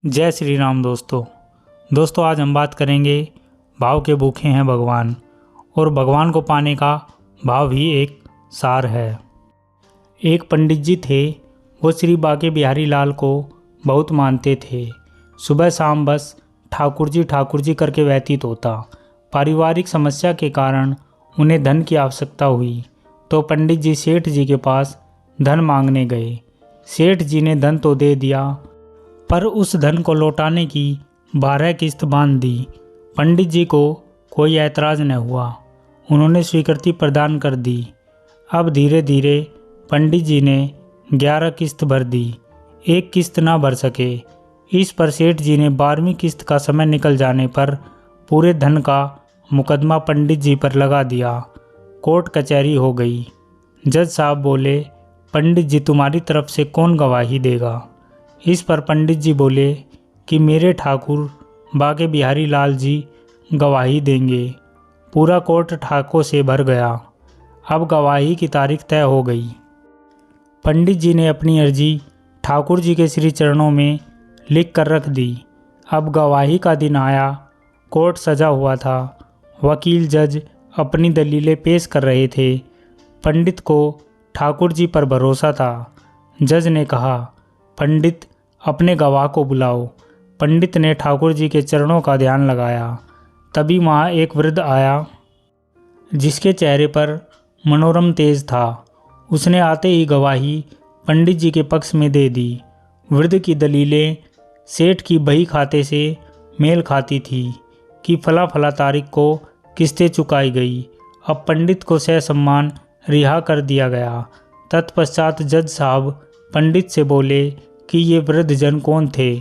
जय श्री राम दोस्तों आज हम बात करेंगे भाव के भूखे हैं भगवान। और भगवान को पाने का भाव ही एक सार है। एक पंडित जी थे, वो श्री बांके बिहारी लाल को बहुत मानते थे। सुबह शाम बस ठाकुर जी करके व्यतीत होता। पारिवारिक समस्या के कारण उन्हें धन की आवश्यकता हुई तो पंडित जी सेठ जी के पास धन मांगने गए। सेठ जी ने धन तो दे दिया, पर उस धन को लौटाने की 12 किस्त बांध दी। पंडित जी को कोई ऐतराज़ न हुआ, उन्होंने स्वीकृति प्रदान कर दी। अब धीरे धीरे पंडित जी ने 11 किस्त भर दी, एक किस्त ना भर सके। इस पर सेठ जी ने 12वीं किस्त का समय निकल जाने पर पूरे धन का मुकदमा पंडित जी पर लगा दिया। कोर्ट कचहरी हो गई। जज साहब बोले, पंडित जी तुम्हारी तरफ से कौन गवाही देगा? इस पर पंडित जी बोले कि मेरे ठाकुर बांके बिहारी लाल जी गवाही देंगे। पूरा कोर्ट ठाकों से भर गया। अब गवाही की तारीख तय हो गई। पंडित जी ने अपनी अर्जी ठाकुर जी के श्री चरणों में लिख कर रख दी। अब गवाही का दिन आया। कोर्ट सजा हुआ था। वकील जज अपनी दलीलें पेश कर रहे थे। पंडित को ठाकुर जी पर भरोसा था। जज ने कहा, पंडित अपने गवाह को बुलाओ। पंडित ने ठाकुर जी के चरणों का ध्यान लगाया। तभी वहाँ एक वृद्ध आया जिसके चेहरे पर मनोरम तेज था। उसने आते ही गवाही पंडित जी के पक्ष में दे दी। वृद्ध की दलीलें सेठ की बही खाते से मेल खाती थी कि फला फला तारीख को किस्तें चुकाई गई। अब पंडित को ससम्मान रिहा कर दिया गया। तत्पश्चात जज साहब पंडित से बोले कि ये वृद्ध जन कौन थे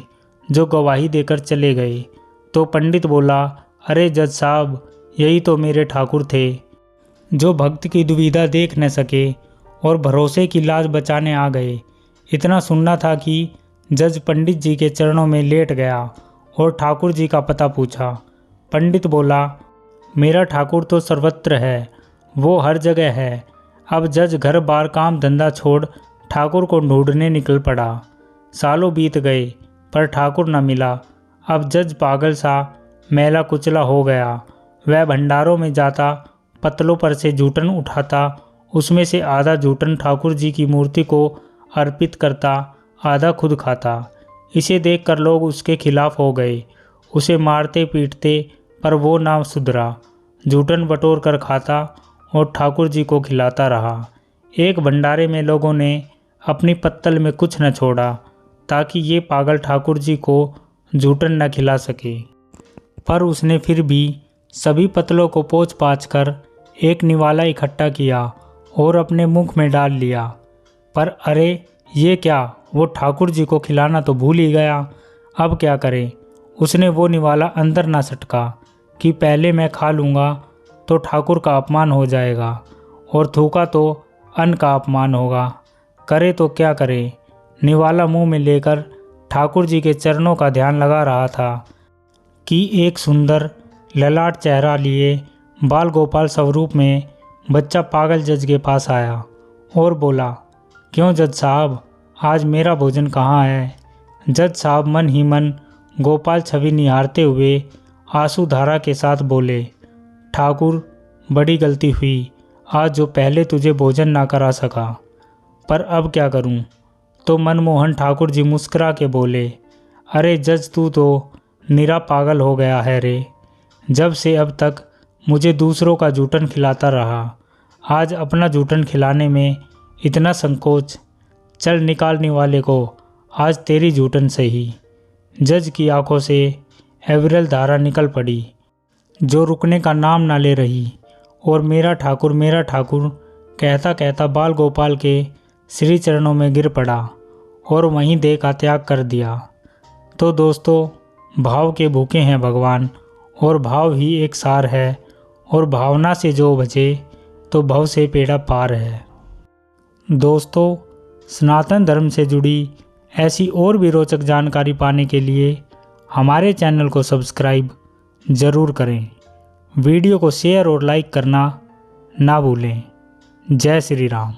जो गवाही देकर चले गए? तो पंडित बोला, अरे जज साहब, यही तो मेरे ठाकुर थे जो भक्त की दुविधा देख न सके और भरोसे की लाज बचाने आ गए। इतना सुनना था कि जज पंडित जी के चरणों में लेट गया और ठाकुर जी का पता पूछा। पंडित बोला, मेरा ठाकुर तो सर्वत्र है, वो हर जगह है। अब जज घर बार काम धंधा छोड़ ठाकुर को ढूंढने निकल पड़ा। सालों बीत गए पर ठाकुर न मिला। अब जज पागल सा मैला कुचला हो गया। वह भंडारों में जाता, पत्तलों पर से जूठन उठाता, उसमें से आधा जूठन ठाकुर जी की मूर्ति को अर्पित करता, आधा खुद खाता। इसे देखकर लोग उसके खिलाफ हो गए, उसे मारते पीटते, पर वो ना सुधरा। जूठन बटोर कर खाता और ठाकुर जी को खिलाता रहा। एक भंडारे में लोगों ने अपनी पत्तल में कुछ न छोड़ा ताकि ये पागल ठाकुर जी को जूठन न खिला सके। पर उसने फिर भी सभी पत्तलों को पोंछ पाछ कर एक निवाला इकट्ठा किया और अपने मुख में डाल लिया। पर अरे ये क्या, वो ठाकुर जी को खिलाना तो भूल ही गया। अब क्या करे? उसने वो निवाला अंदर ना सटका कि पहले मैं खा लूँगा तो ठाकुर का अपमान हो जाएगा और थूका तो अन्न का अपमान होगा। करे तो क्या करे? निवाला मुंह में लेकर ठाकुर जी के चरणों का ध्यान लगा रहा था कि एक सुंदर ललाट चेहरा लिए बाल गोपाल स्वरूप में बच्चा पागल जज के पास आया और बोला, क्यों जज साहब, आज मेरा भोजन कहाँ है? जज साहब मन ही मन गोपाल छवि निहारते हुए आंसू धारा के साथ बोले, ठाकुर बड़ी गलती हुई आज जो पहले तुझे भोजन ना करा सका, पर अब क्या करूं? तो मनमोहन ठाकुर जी मुस्कुरा के बोले, अरे जज तू तो निरा पागल हो गया है रे। जब से अब तक मुझे दूसरों का जूठन खिलाता रहा, आज अपना जूठन खिलाने में इतना संकोच। चल निकालने वाले को आज तेरी जूठन सही। जज की आंखों से एवरल धारा निकल पड़ी जो रुकने का नाम ना ले रही और मेरा ठाकुर कहता कहता बाल गोपाल के श्री चरणों में गिर पड़ा और वहीं देह का त्याग कर दिया। तो दोस्तों, भाव के भूखे हैं भगवान और भाव ही एक सार है और भावना से जो बचे तो भव से बेड़ा पार है। दोस्तों, सनातन धर्म से जुड़ी ऐसी और भी रोचक जानकारी पाने के लिए हमारे चैनल को सब्सक्राइब ज़रूर करें। वीडियो को शेयर और लाइक करना ना भूलें। जय श्री राम।